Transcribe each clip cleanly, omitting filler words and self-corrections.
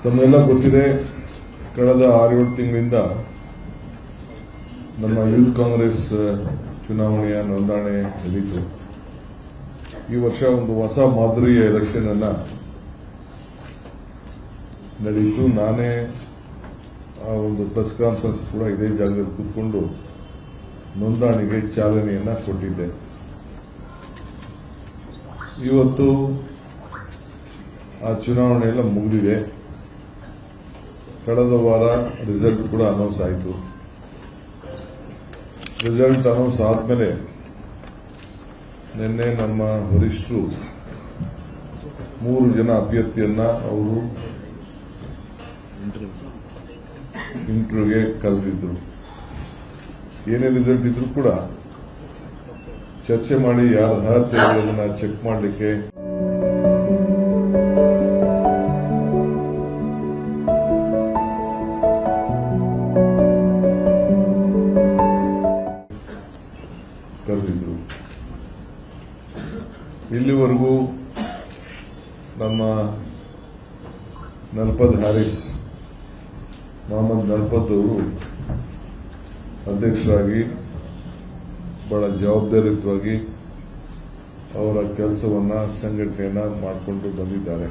ತಮಗೆಲ್ಲ ಗೊತ್ತಿದೆ, ಕಳೆದ 6-7 ತಿಂಗಳಿಂದ ನಮ್ಮ ಯೂತ್ ಕಾಂಗ್ರೆಸ್ ಚುನಾವಣೆಯ ನೋಂದಣಿ ನಡೀತು. ಈ ವರ್ಷ ಒಂದು ಹೊಸ ಮಾದರಿಯ ಎಲೆಕ್ಷನ್ ಅನ್ನ ನಡೀತು. ನಾನೇ ಆ ಒಂದು ಪ್ರೆಸ್ ಕಾನ್ಫರೆನ್ಸ್ ಕೂಡ ಇದೇ ಜಾಗದಲ್ಲಿ ಕೂತ್ಕೊಂಡು ನೋಂದಣಿಗೆ ಚಾಲನೆಯನ್ನ ಕೊಟ್ಟಿದ್ದೆ. ಇವತ್ತು ಆ ಚುನಾವಣೆ ಎಲ್ಲ ಮುಗಿದಿದೆ. ಕಳೆದ ವಾರ ರಿಸಲ್ಟ್ ಕೂಡ ಅನೌನ್ಸ್ ಆಯಿತು. ರಿಸಲ್ಟ್ ಅನೌನ್ಸ್ ಆದಮೇಲೆ ನಿನ್ನೆ ನಮ್ಮ ವರಿಷ್ಠರು 3 ಜನ ಅಭ್ಯರ್ಥಿಯನ್ನ ಅವರು ಇಂಟರ್ವ್ಯೂಗೆ ಕರೆದಿದ್ರು. ಏನೇ ರಿಸಲ್ಟ್ ಇದ್ರೂ ಕೂಡ ಚರ್ಚೆ ಮಾಡಿ ಯಾರ ಅರ್ಹತೆ ಅದನ್ನ ಚೆಕ್ ಮಾಡಲಿಕ್ಕೆ ಕರೆದಿದ್ರು. ಇಲ್ಲಿವರೆಗೂ ನಮ್ಮ ನಲ್ಪದ್ ಹ್ಯಾರಿಸ್ ಮೊಹಮ್ಮದ್ ನಲ್ಪದ್ ಅವರು ಅಧ್ಯಕ್ಷರಾಗಿ ಬಹಳ ಜವಾಬ್ದಾರಿಯುತವಾಗಿ ಅವರ ಕೆಲಸವನ್ನ ಸಂಘಟನೆಯನ್ನ ಮಾಡಿಕೊಂಡು ಬಂದಿದ್ದಾರೆ.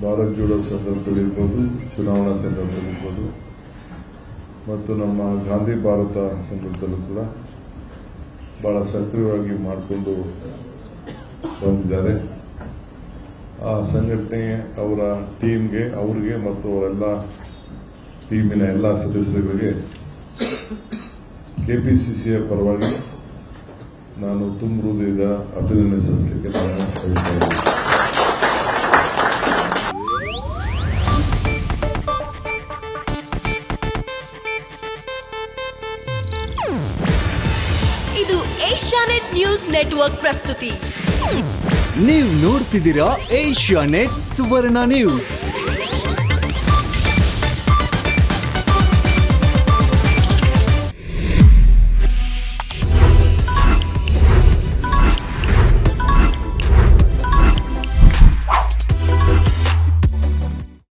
ಭಾರತ್ ಜೋಡೋ ಸಂದರ್ಭದಲ್ಲಿರ್ಬೋದು, ಚುನಾವಣಾ ಸಂದರ್ಭದಲ್ಲಿರ್ಬೋದು ಮತ್ತು ನಮ್ಮ ಗಾಂಧಿ ಭಾರತ ಸಂದರ್ಭದಲ್ಲೂ ಕೂಡ ಬಹಳ ಸಕ್ರಿಯವಾಗಿ ಮಾಡಿಕೊಂಡು ಬಂದಿದ್ದಾರೆ. ಆ ಸಂಘಟನೆ ಅವರ ಟೀಮ್ಗೆ, ಅವರಿಗೆ ಮತ್ತು ಅವರೆಲ್ಲ ಟೀಮಿನ ಎಲ್ಲ ಸದಸ್ಯರುಗಳಿಗೆ ಕೆಪಿಸಿಸಿಯ ಪರವಾಗಿ ನಾನು ತುಂಬ ಹೃದಯದ ಅಭಿನಂದನೆ ಸಲ್ಲಿಸಲಿಕ್ಕೆ ನಾನು ಬಯಸ್ತಾ ಇದ್ದೀನಿ. ಇದು ಏಷ್ಯಾನೆಟ್ ನ್ಯೂಸ್ ನೆಟ್ವರ್ಕ್ ಪ್ರಸ್ತುತಿ. ನೀವು ನೋಡ್ತಿದ್ದೀರಾ ಏಷ್ಯಾನೆಟ್ ಸುವರ್ಣ ನ್ಯೂಸ್.